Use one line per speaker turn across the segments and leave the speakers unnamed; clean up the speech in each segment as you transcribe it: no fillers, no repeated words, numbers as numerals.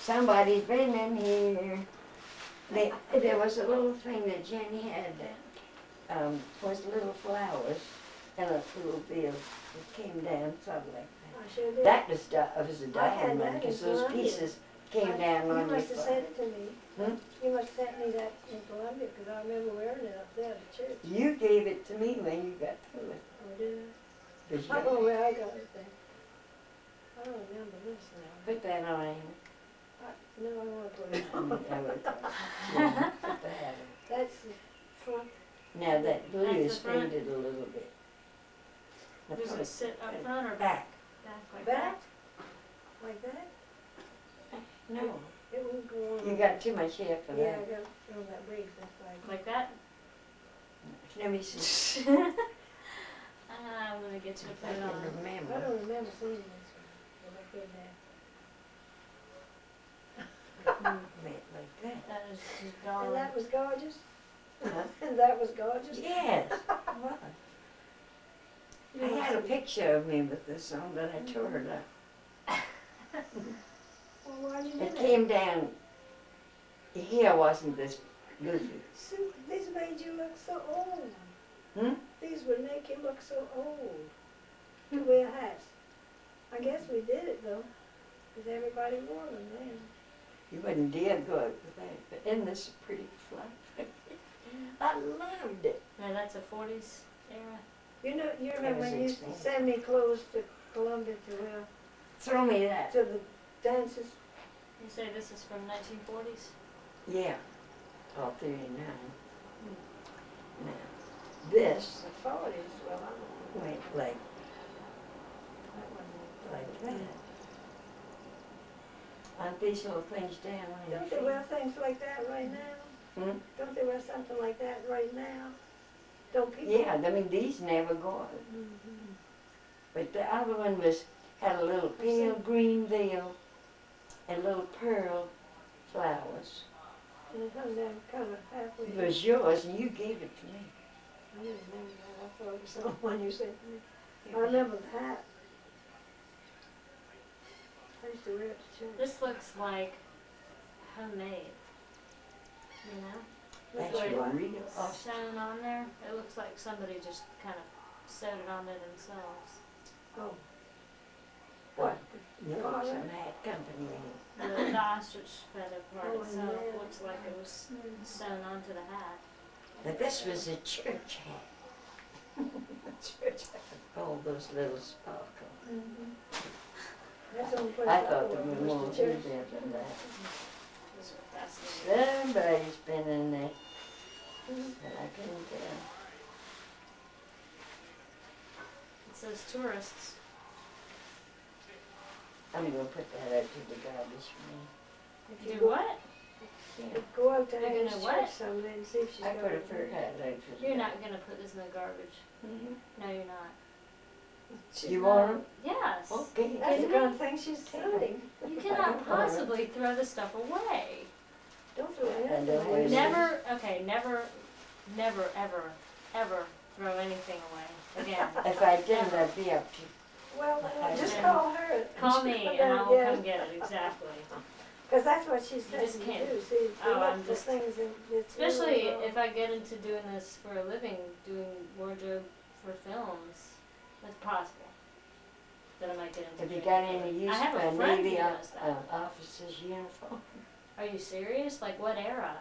Somebody's been in here. There was a little thing that Jenny had that was little flowers in a little bill. It came down something like that.
I sure did.
That was a
I had
diamond
that in
because those
Columbia.
pieces came down
You
on your
must have
foot.
sent it to me.
Hmm?
You must have sent me that in Columbia, because I remember wearing it up there at the church.
You gave it to me when you got through it.
Oh, did
But
I? I don't know where I got it then. I don't remember this now.
put that on.
No, I want to put it on.
Yeah, put that on.
That's the front.
Now that blue
That's
is
the front.
faded a little bit. Now
Does
put
it sit up front or back?
back?
Back like
Back? Like that?
No,
It won't go on.
you got too much hair for
Yeah, I
that.
got all that braid, that's
that?
why.
Like that?
Let me see.
I'm gonna get you to
If
put
I
it
can
on.
I
remember.
don't remember seeing this one, but I could have.
Like that.
That is just
And
darling.
that was gorgeous?
Huh?
And that was gorgeous?
Yes. What? I had a picture of me with this on, but I tore it up.
Well, why'd you do
It
that?
came down. The hair wasn't this goofy.
Sue, these made you look so old.
Hmm?
These would make you look so old to wear hats. I guess we did it though, because everybody wore them then.
You wouldn't dare go out with that. But isn't this a pretty fluff? I loved it.
No, that's a 40s era.
You know, you
That
remember
was
when you used to
expensive.
send me clothes to Columbia to wear
Throw me that.
to the dances?
You say this is from 1940s?
Yeah. Oh, 39. Now, this
The 40s, well, I don't know.
went like
That
that. Aren't these little things down on your
Don't they
feet?
wear things like that right now?
Hmm?
Don't they wear something like that right now? Don't people?
Yeah, I mean, these never go out.
Mhm.
But the other one had a little pale green veil and little pearl flowers.
And it hung down kind of halfway.
It was yours and you gave it to me.
I didn't remember that. I thought it was someone you sent me. I remember the hat. I used to wear it to church.
This looks like homemade. You know?
That's
Looks like
real awesome.
sewn on there. It looks like somebody just kind of sewed it on there themselves.
Oh.
What? No,
Oh,
it's
yeah.
an hat company.
The ostrich feather part
Oh,
itself
yeah.
looks like it was sewn onto the hat.
But this was a church hat. Church hat. All those little sparkles.
That's the only place
I
I
thought
wore
there
it,
were
was
more
to
in
church.
there than that.
Those are fascinating.
Somebody's been in there,
Mhm.
but I couldn't tell.
It says tourists.
I'm gonna put that out to the garbage man.
If you
Do
go-
what?
Yeah.
Go out to
You're
Hannah's
gonna what?
church someday and see if she's
I
got
put a
it.
fur hat out to the
You're not gonna put this in the garbage.
Mhm.
No, you're not.
She-
You want 'em?
Yes.
Okay.
That's the
kidding
kind
me?
of thing she's doing.
You cannot possibly throw the stuff away.
Don't throw it
And
away.
don't waste it.
Never, okay, never, ever, ever throw anything away again.
If I didn't, I'd be up to.
Well, just
Okay.
call her.
Call me and I will come get it, exactly.
Because that's what she said
just
to
can't.
do, see,
Oh,
look
I'm
for
just-
things in, it's
Especially
really wrong.
if I get into doing this for a living, doing wardrobe for films, it's possible that I might get into
Have you
doing
got
it.
any use
I have
for
a
a
friend
Navy
who does that.
officer's uniform?
Are you serious? Like what era?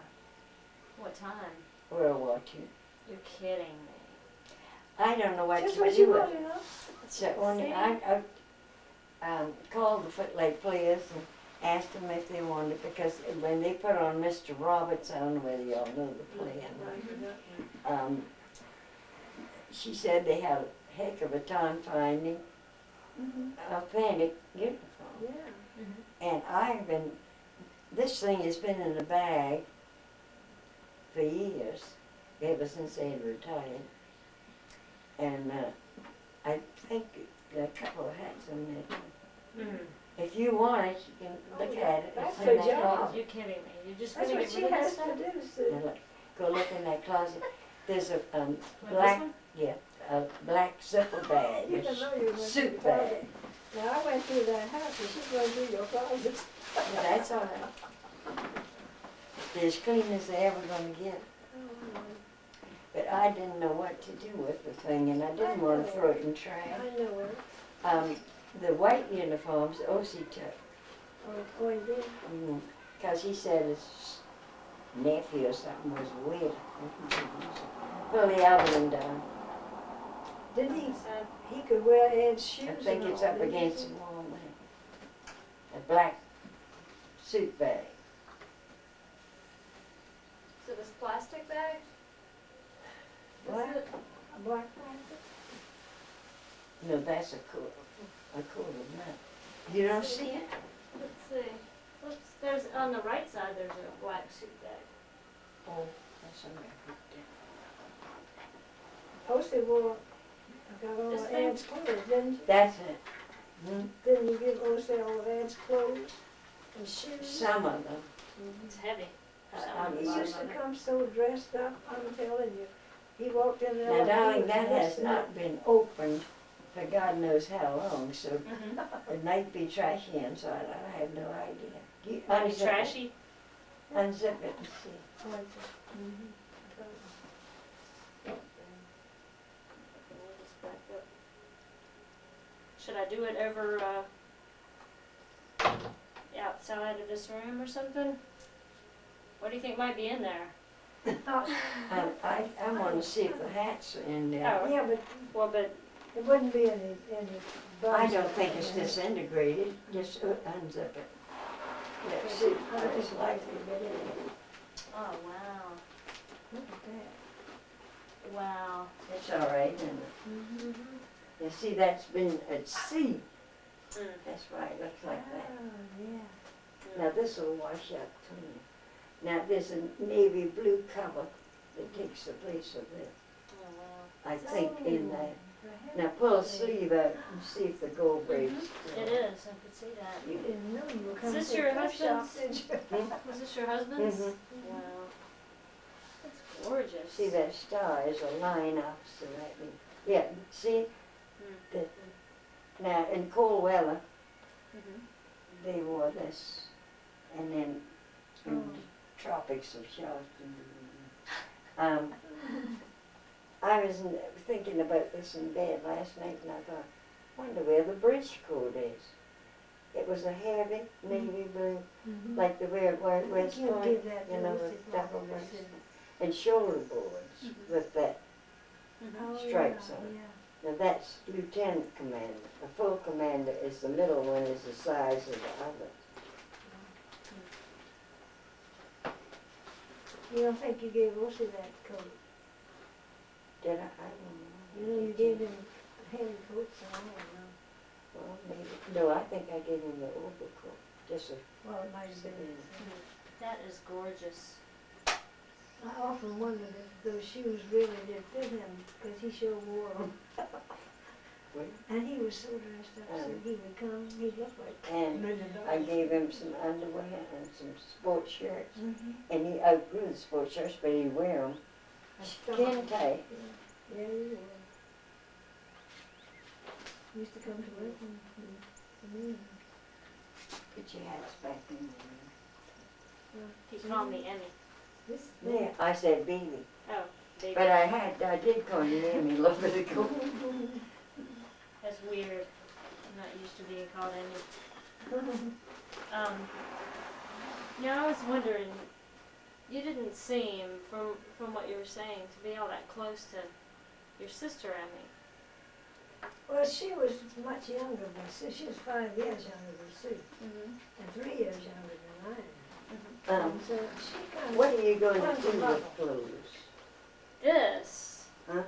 What time?
World War II.
You're kidding me.
I don't know what
Just
to
what
do
you
with
want
it.
to know.
So only I called the Footlight players and asked them if they wanted it because when they put on Mr. Roberts, I don't know whether y'all know the play or not. She said they had a heck of a time finding authentic uniform.
Yeah.
And I've been, this thing has been in the bag for years, ever since they had retired. And I think there are a couple of hats in there.
Mm.
If you want it, you can
Oh,
look
yeah,
at it.
that's
It's in
her
that
job.
closet.
You're kidding me. You're just
That's
gonna
what
get
she
rid of this
has
stuff?
to do, Sue.
Now look, go look in that closet. There's a
What,
black,
this one?
yeah, a black zipper bag,
You
a
didn't know you were going to
suit
the
bag.
closet. Now, I went through that house, and she's going through your closet.
But that's all right. They're as clean as they're ever gonna get.
Oh,
But I didn't know what to do with the thing, and I didn't want to throw it in trash.
I know it.
The white uniforms, Ossie took,
Oh, you did?
because he said his nephew or something was weird. Pull the oven down.
Didn't he could wear Ed's shoes
I
and
think it's
all,
up
didn't he?
against the wall there. A black suit bag.
So this plastic bag?
Black?
Is it?
A black plastic?
No, that's a quarter nut. You don't see it?
Let's see. There's, on the right side, there's a black suit bag.
Oh, that's a record.
Ossie wore, got all
This
of
thing?
Ed's clothes, didn't you?
That's it.
Didn't you give Ossie all of Ed's clothes and shoes?
Some of them.
It's heavy.
He used to come so dressed up, I'm telling you. He walked in there.
Now,
like he
darling,
was
that has
dressed
not
up.
been opened for God knows how long, so
Mm-hmm.
it might be trashy inside. I have no idea. You
Might be
unzip it.
trashy.
Unzip it and see.
Mhm.
Should I do it over, outside of this room or something? What do you think might be in there?
I want to see if the hats are in there.
Oh.
Yeah, but
Well, but,
it wouldn't be any bugs.
I don't think it's disintegrated. Just unzip it. Let's see what it's like.
oh, wow.
Look at that.
Wow.
It's all right, isn't it?
Mm-hmm.
You see, that's been at sea.
Mm.
That's right, looks like that.
Oh, yeah.
Now this will wash up too. Now there's a navy blue cover that takes the place of this,
Oh, wow.
I think, in there.
For
Now
heaven's
pull the
sake.
sleeve out and see if the gold braid's
Mm-hmm. It is, I could see that.
You didn't know you were
Is
coming
this
to
your
a thrift shop,
husband's?
did you?
Was this your husband's?
Mhm.
Wow. That's gorgeous.
See that star is a line opposite that. Yeah, see,
Mm.
now in cold weather,
Mm-hmm.
they wore this, and then in
Oh.
the tropics of Charleston. I was thinking about this in bed last night, and I thought, wonder where the bridge cord is. It was a heavy navy blue,
Mhm.
like the wear West
You
Point,
give that
you
to
know,
Lucy
with double
Clark,
breast,
Lucy.
and shoulder boards
Mhm.
with that.
Oh,
Stripes
yeah,
on it.
yeah.
Now that's lieutenant commander. A full commander is the middle one, is the size of the other.
You don't think you gave Ossie that coat?
Did I? I don't know.
You know, you gave him heavy coats and all, you know.
Well, maybe. No, I think I gave him the overcoat. Just a.
Well, it might have been.
That is gorgeous.
I often wondered if those shoes really did fit him, because he sure wore them.
Well,
And he was so dressed up, so he would come, he'd look like
and
Linda
I
Dawes.
gave him some underwear and some sports shirts.
Mhm.
And he outgrew the sports shirts, but he'd wear them. Skin tight.
Yeah, he would. He used to come to work and,
Put your hats back in
He called me Emmy.
this,
there. Yeah, I said baby.
Oh, baby.
But I did call you Emmy a little bit ago.
That's weird. I'm not used to being called Emmy. I was wondering, you didn't seem, from what you were saying, to be all that close to your sister Emmy.
well, she was much younger than Sue. She was 5 years younger than Sue,
Mm-hmm.
and 3 years younger than I am.
Um,
So she kind of.
what are you going to
Tons
do
of
with
love.
clothes?
This.
Huh?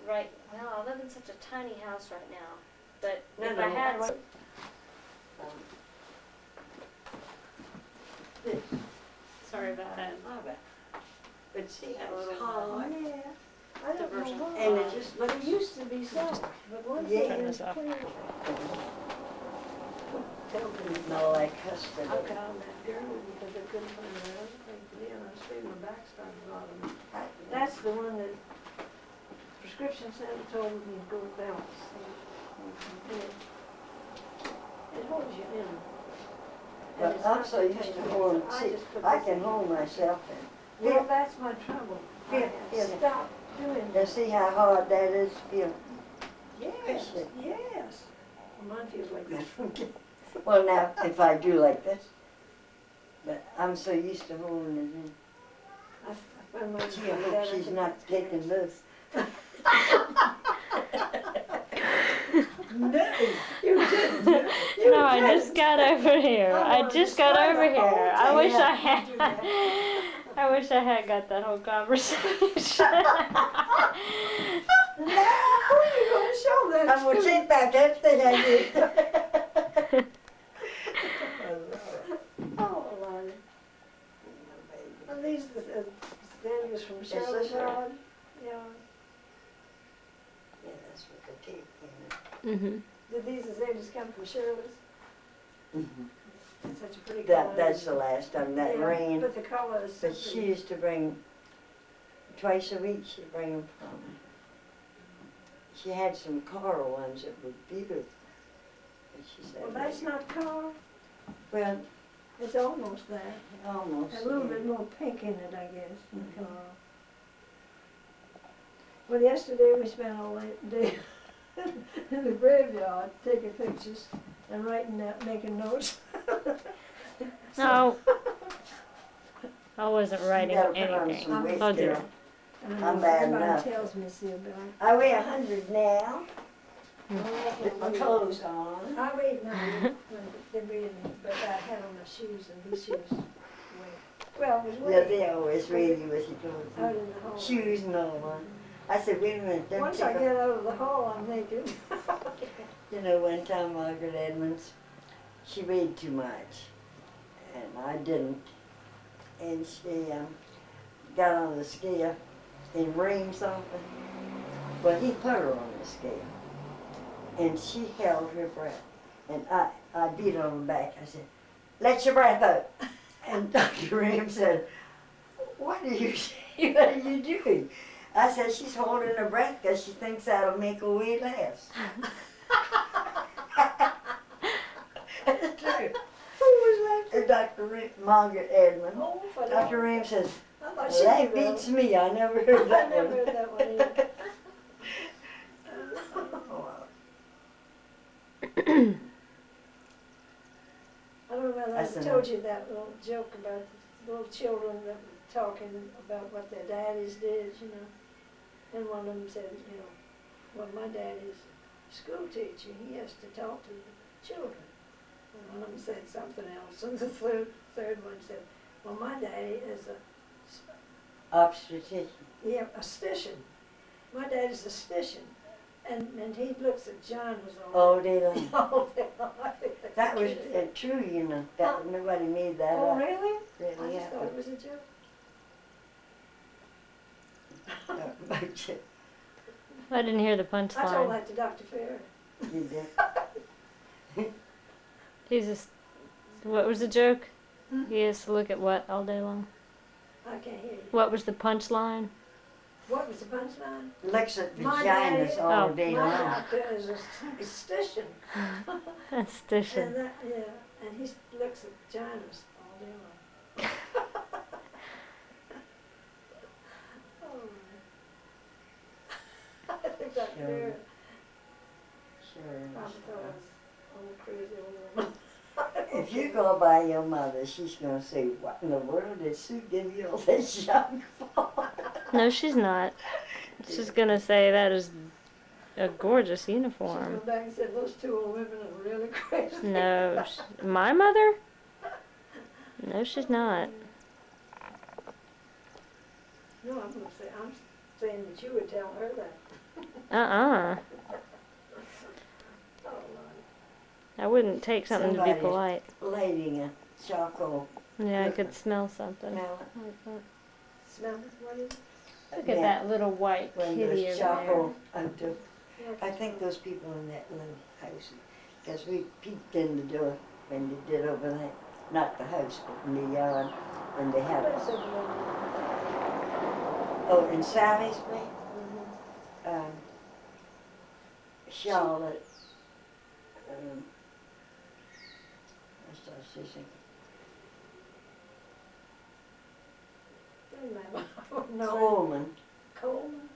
Right. Well, I live in such a tiny house right now, but
No,
if
no,
I had,
what- This.
sorry about that.
But see,
That
it's
little-
hard.
Yeah, I don't know
Diversion.
why.
And it just
But
looks.
it used to be soft, but once
Yeah.
they
Turn
went clear,
Don't smell like custard.
I called that girl because I couldn't find her other thing to do, and I was afraid my back started bothering me. That's the one that prescription center told me to go with balance. Yeah. It holds you in. And
But
it's
I'm
not
so used to
contained,
holding,
so I
see,
just put
I
this
can
in.
hold myself in.
Well, that's my trouble. I
Feel-
stop doing
You
that.
see how hard that is to feel?
Yes, yes. Well, mine feels like that.
Well, now, if I do like this, but I'm so used to holding it in.
I find mine
Gee, I
like
hope
that. I
she's
think
not
that's
taking loose.
No, you didn't. You
No, I
didn't.
just got over here.
I
I
wanted
just
to
got
spray
over
the whole
here. I wish
thing
I
out.
had.
You do that.
I wish I had got that whole conversation.
Now, who are you going to show that
I'm gonna
to?
take back everything I did.
Oh, Lonnie. Are these the Daniels from
Yes,
Shirley's
sir.
Yard? Yeah.
Yeah, that's what the tape in
Mhm.
Did these azaleas come from Shirley's?
it.
It's such a pretty color.
That's the last time, that
Yeah,
rain.
But the color is so
But she
pretty.
used to bring, twice a week she'd bring them from. She had some coral ones that were beautiful. And she said,
Well, that's not color.
well,
It's almost that.
almost.
A little
yeah.
bit more pink in it, I guess, than coral. Well, yesterday we spent all day in the graveyard taking pictures and writing out, making notes.
No, I wasn't
You
writing
gotta put on
anything.
some weight
Oh dear.
there.
And
I'm bad
everybody
enough.
tells me, see, but
I weigh 100 now,
I
with my clothes on.
I weighed 90 when they weighed me, but I had on my shoes and these shoes weighed. Well, it was
Yeah,
weighed
they always weigh you with your
out
clothes
in the hall.
on. Shoes and all that. I said, wait a minute, don't
Once
take
I
off.
get out of the hall, I'm naked.
You know, one time Margaret Edmonds, she weighed too much, and I didn't. And she got on the scale and weighed something. Well, he put her on the scale, and she held her breath. And I beat her on the back. I said, let your breath out. And Dr. Ream said, what are you what are you doing? I said, she's holding her breath because she thinks that'll make her weight less. It's true.
Who was that?
Dr. Ream, Margaret Edmond.
Oh, for
Dr. Ream says,
I thought she
that
knew
beats me. I never heard
I
that
never
one.
heard that one either. I don't know whether I
That's
told you that little joke about the little children that were talking about what their daddies did, you know. And one of them said, you know, well, my daddy's a school teacher, he has to talk to the children. And one of them said something else, and the third one said, well, my daddy is
Obstetrician.
a stitian. My daddy's a stitian. And he looks at John was
All day long.
all day long. I think that's
That
the
was
cutest thing.
true, you know. That nobody made that
Oh,
up.
really?
Really
I just thought it
happened.
was a joke.
But
I didn't hear the
I told
punchline.
that to Dr. Fair.
you did.
He's just. What was the joke? He has to look at what all day long?
I can't hear you.
What was the punchline?
What was the punchline?
Looks at
My
vaginas
daddy-
all
Oh.
day
My
long.
doctor is a stitian. And
Station.
that, yeah, and he looks at vaginas all day long. Oh. I think Dr.
Sure.
Fair
Sure.
probably thought I was old crazy old woman.
If you go by your mother, she's gonna say, what in the world did Sue give you all this junk for?
No, she's not. She's gonna say that is a gorgeous
She
uniform.
went back and said, those two old women are really crazy.
No, my mother? No, she's not.
No, I'm saying that you would tell her that.
Uh-uh.
Oh, Lord.
I wouldn't take something to be
Somebody's-
polite.
Lighting a charcoal.
Yeah, I could smell something.
Now,
Like that.
Smell it, what is it?
Look at
yeah,
that little white
when
kitty
there's
over there.
charcoal out there.
Yeah,
I think those people in that little house, because we peeked in the door when they did over there, not the house, but in the yard, when they had
What
it.
is it, Lord?
Oh, in Sally's place,
Mhm.
Charlotte, she's thinking.
Doesn't matter. No.
Coleman.
Coleman?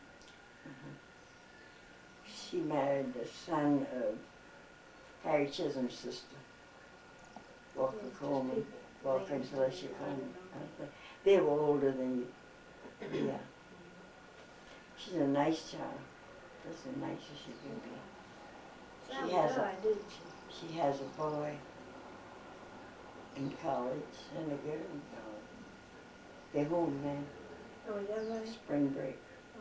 She married the son of Harry Chisholm's sister, Walker
It's just
Coleman,
people.
Walker and
Names,
Celestia
I
Coleman.
don't know.
They were older than you. Yeah. She's a nice child. That's the nicest she can be.
Sam
She has a
died, didn't she?
She has a boy in college and a girl in college. They're home now,
Oh, is that right?
spring break.
Oh,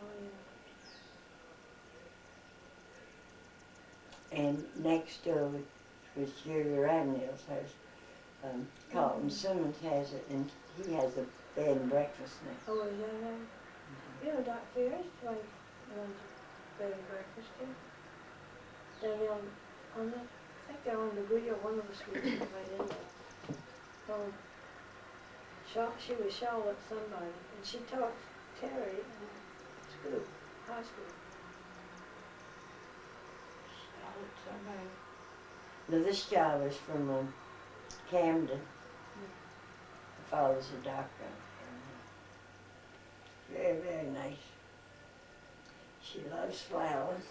yeah.
And next door, which Jerry Ragnell's house, Carlton Simmons has it, and he has a bed and breakfast now.
Oh, is that right? You know, Doc Ferris, like, runs a bed and breakfast too. Down there on the, I think they're on the Grio, one of the streets right in there. She was Charlotte somebody, and she taught Terry in school, high school.
Now this child is from Camden. The father's a doctor. Very, very nice. She loves flowers.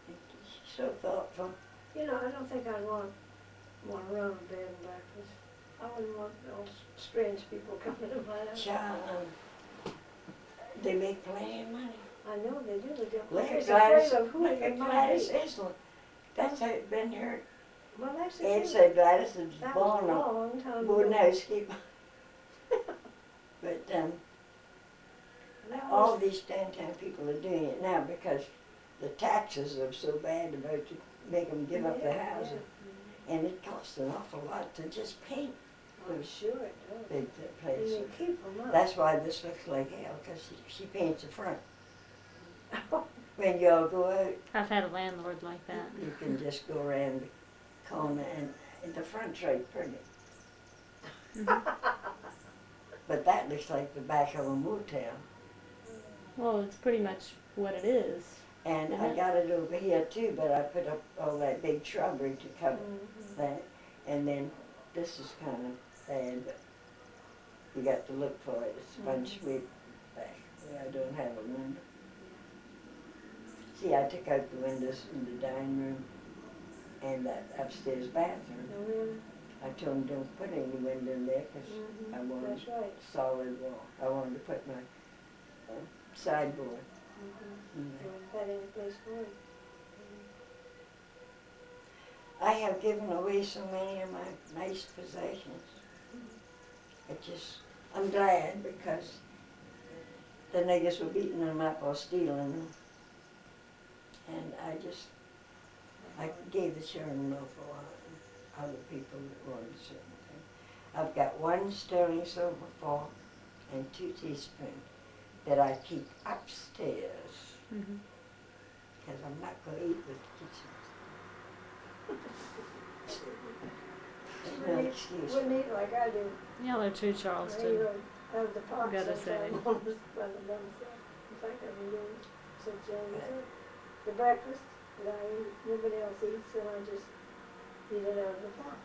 She's so thoughtful.
You know, I don't think I'd want to run a bed and breakfast. I wouldn't want all strange people coming to my house.
Child, they make plenty of money.
I know they do, but they're
Look
always
at Gladys,
afraid of who
look
they
at
might
Gladys
be.
Island. That's how it's been here.
Well, that's the
Ed
truth.
said Gladys was
That was
born
a
on
long time
boarding
ago.
housekeeper. But
That
all
was,
these downtown people are doing it now because the taxes are so bad about to make them give up their
yeah,
housing.
yeah.
And it costs an awful lot to just paint
I'm sure it does.
the
And
place.
you keep them up.
That's why this looks like hell, because she paints the front. When y'all go out,
I've had a landlord like that.
you can just go around the corner and the front's right pretty. But that looks like the back of a motel.
Well, it's pretty much what it is.
And I
Mhm.
got it over here too, but I put up all that big shrubbery to cover
Mhm.
that. And then this is kind of bad, but you got to look for it. It's a bunch of way back where I don't have a window. See, I took out the windows in the dining room and that upstairs bathroom.
Oh, really?
I told them don't put any window in there because
Mhm.
I wanted
That's right.
solid wall. I wanted to put my sideboard
Mhm.
in there.
Well, that any place for it.
I have given away so many of my nice possessions. I'm glad because the niggas were beating them up or stealing them. And I gave the children an awful lot, and other people that wanted certain things. I've got one sterling silver fork and 2 teaspoons that I keep upstairs
Mm-hmm.
because I'm not going to eat with the kitchen. There's no excuse.
Wouldn't eat like I do.
Y'all are true
I eat
Charleston.
out of the pot
Gotta say.
sometimes on the side. In fact, I've been doing it since January. The breakfast that I eat, nobody else eats, and I just eat it out of the pot.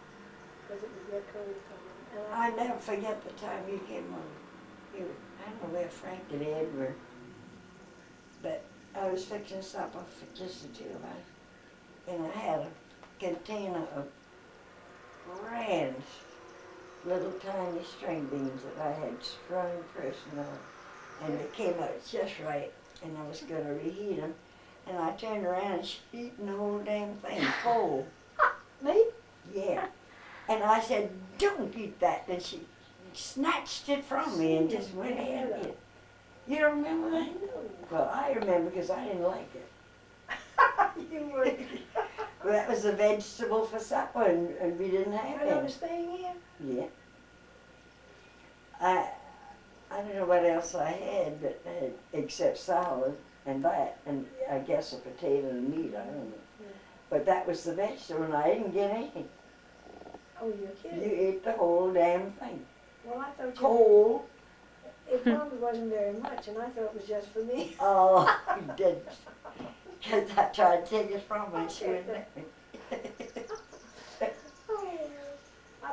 Because it would get cold coming. And
I never forget the time you came on. I don't know where Frank and Ed were, but I was fixing supper for just the two of us. And I had a container of grand little tiny string beans that I had strung personally. And they came out just right, and I was going to reheat them. And I turned around and she'd eaten the whole damn thing cold.
me?
Yeah. And I said, don't eat that. And she snatched it from me and just went ahead and ate it. You don't remember that? Well, I remember because I didn't like it.
You were.
Well, that was a vegetable for supper and we didn't have
When I
any.
was staying here?
Yeah. I don't know what else I had, but except salad and that, and I guess a potato and meat, I don't know.
Yeah.
But that was the vegetable, and I didn't get any.
Oh, you're
You
kidding.
ate the whole damn thing.
Well, I thought
Cold.
it probably wasn't very much, and I thought it was just for me.
Oh, you did. Because I tried to take it from her and she wouldn't let me.
Oh,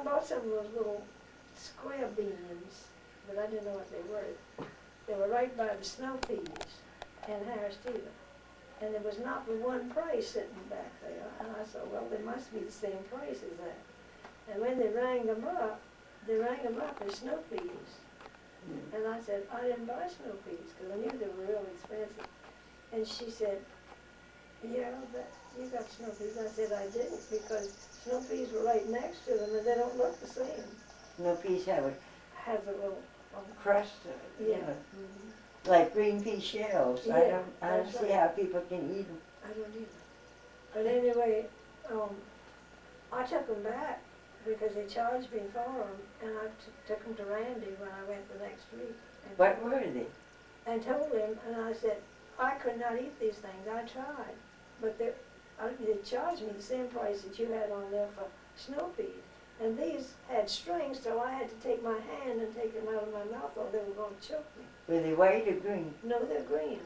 bought some of those little square beans, but I didn't know what they were. They were right by the snow peas in Harris Teeter. And there was not but one price sitting back there. And I thought, well, they must be the same price as that. And when they rang them up as snow peas. And I said, I didn't buy snow peas because I knew they were real expensive. And she said, yeah, but you got snow peas. I said, I didn't because snow peas were right next to them and they don't look the same.
No peas have a
Has a little,
crust, you
yeah.
know,
Mhm.
like green pea shells. I
Yeah,
don't
that's
see
right.
how people can eat them.
I don't either. But anyway, I took them back because they charged me for them, and I took them to Randy when I went the next week. And
What were they?
And told him, and I said, I could not eat these things. I tried, but they charged me the same price that you had on there for snow peas. And these had strings, so I had to take my hand and take them out of my mouth, or they were going to choke me.
Were they white or green?
No, they're green.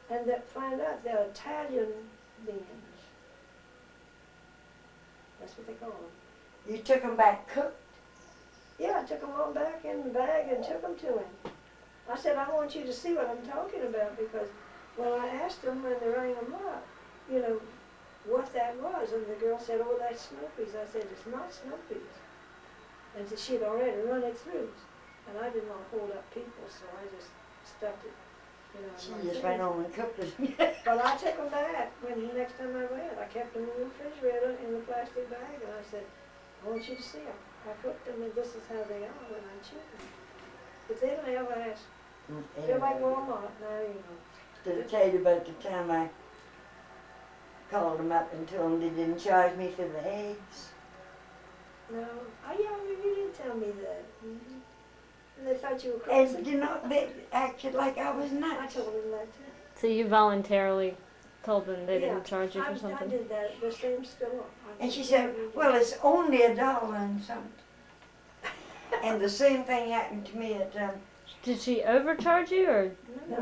And that find out they're Italian beans. That's what they call them.
You took them back cooked?
Yeah, I took them all back in the bag and took them to him. I said, I want you to see what I'm talking about because when I asked them when they rang them up, you know, what that was, and the girl said, oh, that's snow peas. I said, it's not snow peas. And so she'd already run it through. And I didn't want to hold up people, so I just stuffed it, you know, in
She
my
just
thing.
went home and cooked it.
But I took them back when the next time I went. I kept them in the refrigerator in the plastic bag, and I said, I want you to see them. I cooked them, and this is how they are when I chew them. If they don't ever ask, they're like Walmart now, you know.
Did I tell you about the time I called them up and told them they didn't charge me for the eggs?
No, yeah, you did tell me that. Mm-hmm. And they thought you were
And
crazy.
you know, they acted like I was
I
nuts.
told them that too.
So you voluntarily told them they
Yeah,
didn't charge you for
I
something?
did that at the same store.
And she said, well, it's only $1 and something. And the same thing happened to me at,
Did she overcharge you or?
no,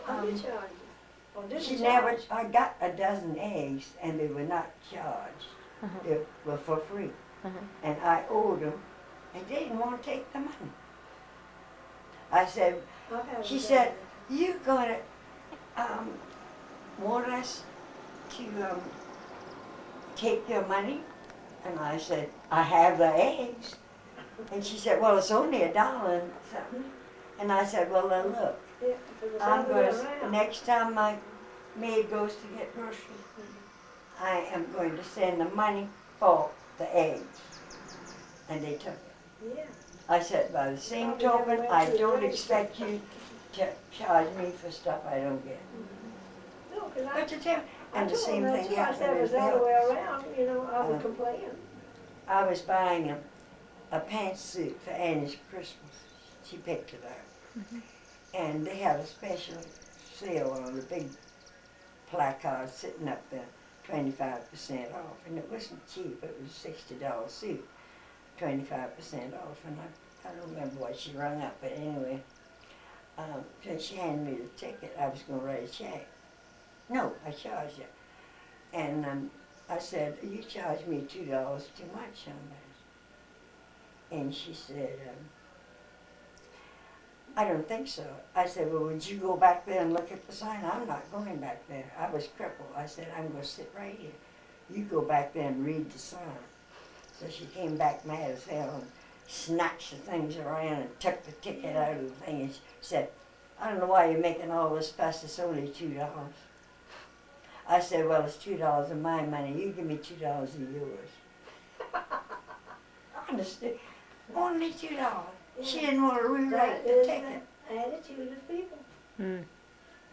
I did charge you. Oh, didn't
she
charge.
never, I got a dozen eggs and they were not charged.
Uh-huh.
They were for free.
Uh-huh.
And I owed them and they didn't want to take the money. I said,
I've had
she
them
said,
done.
you gonna, want us to, take your money? And I said, I have the eggs. And she said, well, it's only $1 and something. And I said, well, now look,
Yeah, if it was
I'm
other way
going to,
around.
next time my maid goes to get groceries, I am going to send the money for the eggs. And they took it.
Yeah.
I said, by the same
Probably never
token,
went
I
to the
don't
register.
expect you to charge me for stuff I don't get.
No, 'cause I
But to tell,
I
and the
told
same
them that
thing
too. I said
happened
it was
with
the other way
milk.
around, you know, I would
Uh,
complain.
I was buying a pantsuit for Annie's Christmas. She picked it out. And they had a special sale on a big placard sitting up there, 25% off. And it wasn't cheap, it was a $60 suit, 25% off. And I don't remember what she rung up, but anyway, so she handed me the ticket. I was going to write a check. No, I charged her. And I said, you charged me $2 too much on that. And she said, I don't think so. I said, well, would you go back there and look at the sign? I'm not going back there. I was crippled. I said, I'm going to sit right here. You go back there and read the sign. So she came back mad as hell and snatched the things around and took the ticket out of the thing. And she said, I don't know why you're making all this fuss. It's only $2. I said, well, it's $2 of my money. You give me $2 of yours. Honestly, only $2. She didn't want to rewrite
That
the
is
ticket.
the attitude of people.
Mm.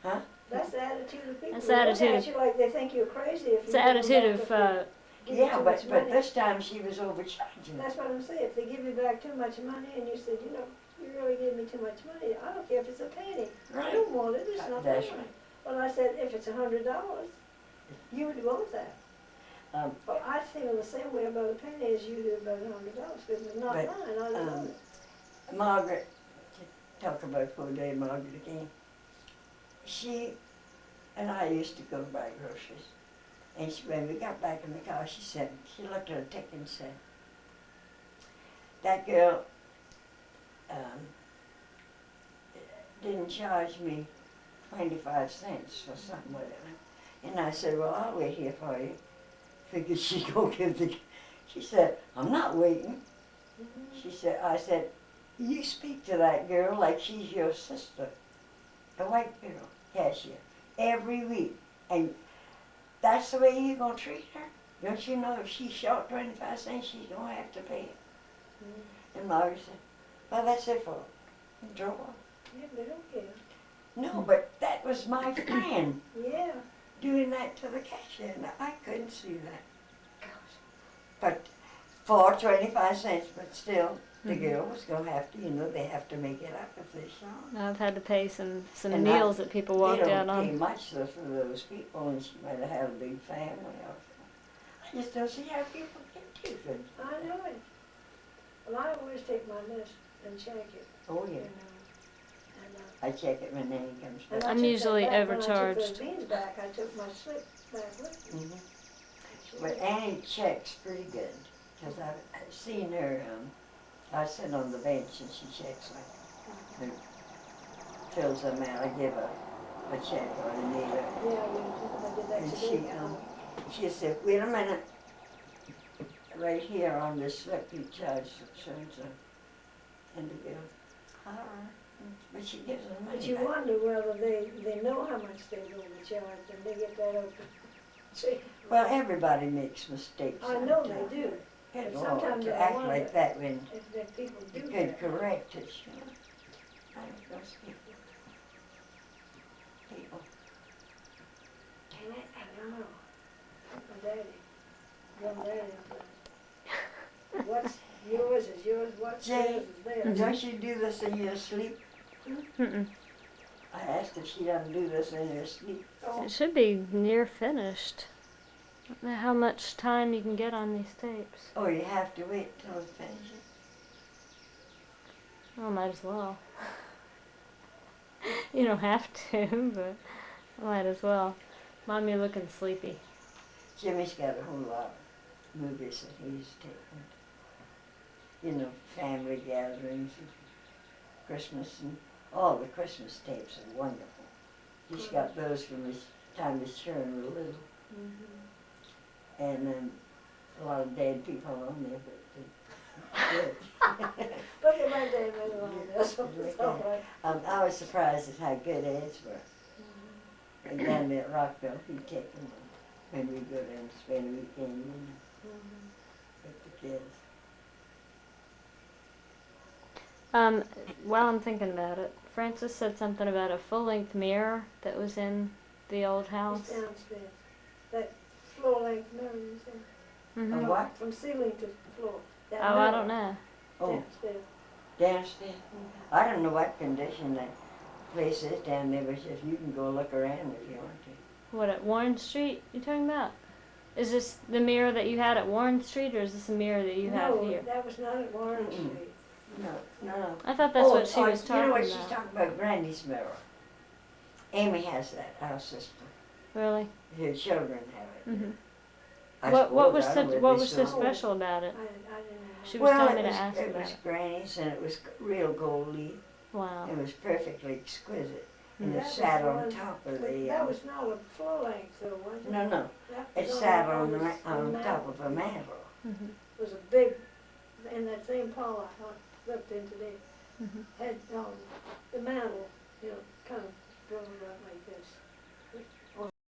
Huh?
That's the attitude of people.
That's
They
the
look
attitude
at
of-
you like they think you're crazy if you
It's the
give them
attitude
back
of,
give you
Yeah,
too
but
much money.
this time she was overcharging.
That's what I'm saying. If they give you back too much money and you said, you know, you really gave me too much money, I don't care if it's a penny. I
Right.
don't want it. It's not
That's
mine.
right.
But I said, if it's $100, you would want that. But I feel the same way about a penny as you do about $100 because it's not
But,
mine. I don't want it.
Margaret, to talk about poor day Margaret again, she and I used to go buy groceries. And when we got back in the car, she looked at her ticket and said, that girl didn't charge me 25 cents for something, whatever. And I said, well, I'll wait here for you. Figured she'd go give the, she said, I'm not waiting. She said, I said, you speak to that girl like she's your sister, a white girl, cashier, every week. And that's the way you're gonna treat her? Don't you know if she's short 25 cents, she's gonna have to pay it? And Margaret said, well, that's their fault. And drove off.
Yeah, they don't care.
No, but that was my friend
Yeah.
doing that to the cashier, and I couldn't see that. But for 25 cents, but still, the girl was gonna have to, they have to make it up if they're short.
I've had to pay some
And
meals that people walked
They
out
don't pay
on.
much though for those people, and she might have had a big family or something. I just don't see how people get too good.
I know it. Well, I always take my list and check it,
Oh,
you
yeah.
know.
I check it when Nanny comes
And
back.
I'm
I took
usually
that back. When I
overcharged.
took those beans back, I took my slip back with me.
But Annie checks pretty good, because I've seen her, I sit on the bench and she checks like, fills them out, I give her a check or a needle.
Yeah, I did that
And
today.
she said, wait a minute, right here on this slip you charged so-and-so. And the girl, all right, but she gives them money
But you
back.
wonder whether they know how much they've overcharged and they get that open. See,
Well, everybody makes mistakes.
I know
sometimes.
they do.
Good
But
Lord,
sometimes
to
I
act
wonder
like that when
if the people
you
do
could
that.
correct it, I don't know, people.
And I don't know. My daddy, young daddy, what's yours is yours, what's
Jay,
theirs is theirs.
Don't you do this in your sleep?
Mm-mm.
I asked if she doesn't do this in her sleep.
Oh,
It should be near finished. I don't know how much time you can get on these tapes.
Oh, you have to wait till it finishes?
Well, might as well. You don't have to, but might as well. Mom, you're looking sleepy.
Jimmy's got a whole lot of movies that he's taken. Family gatherings, and Christmas, and all the Christmas tapes are wonderful. He's got those from his time his children were little. And a lot of dead people on there, but good.
but they might damn it on there, so it's all right.
I was surprised at how good ads were. And down there at Rockville, he'd take them when we go down to spend a weekend with the kids.
While I'm thinking about it, Francis said something about a full-length mirror that was in the old
It's
house.
downstairs. That floor-length mirror, you said?
Mm-hmm.
A what?
From ceiling to floor. That
Oh, I
mirror
don't know.
Oh,
Downstairs.
downstairs. I don't know what condition that place is down there, but if you can go look around if you want to.
What, at Warren Street you talking about? Is this the mirror that you had at Warren Street, or is this a mirror that you have here?
No, that was not at Warren
Mm-mm.
Street.
No.
I thought that's what she was
You
talking
know what
about.
she's talking about, Granny's mirror. Amy has that, our sister.
Really?
Her children have it.
Mm-hmm.
I
What
suppose,
was
I
so
don't know if
what
they
was so
still-
special about it?
I didn't know.
She was telling me to
it
ask
it
about
was
it.
Granny's, and it was real goldy.
Wow.
It was perfectly exquisite. And
That
it
was
sat
the
on
one-
top of
But
the,
that was not a floor length though, was it?
no,
That
it
was
sat on
the
on top of a mantle.
Mm-hmm.
It was a big, in that same parlor I looked in today,
Mm-hmm.
had, the mantle, kind of blown up like this.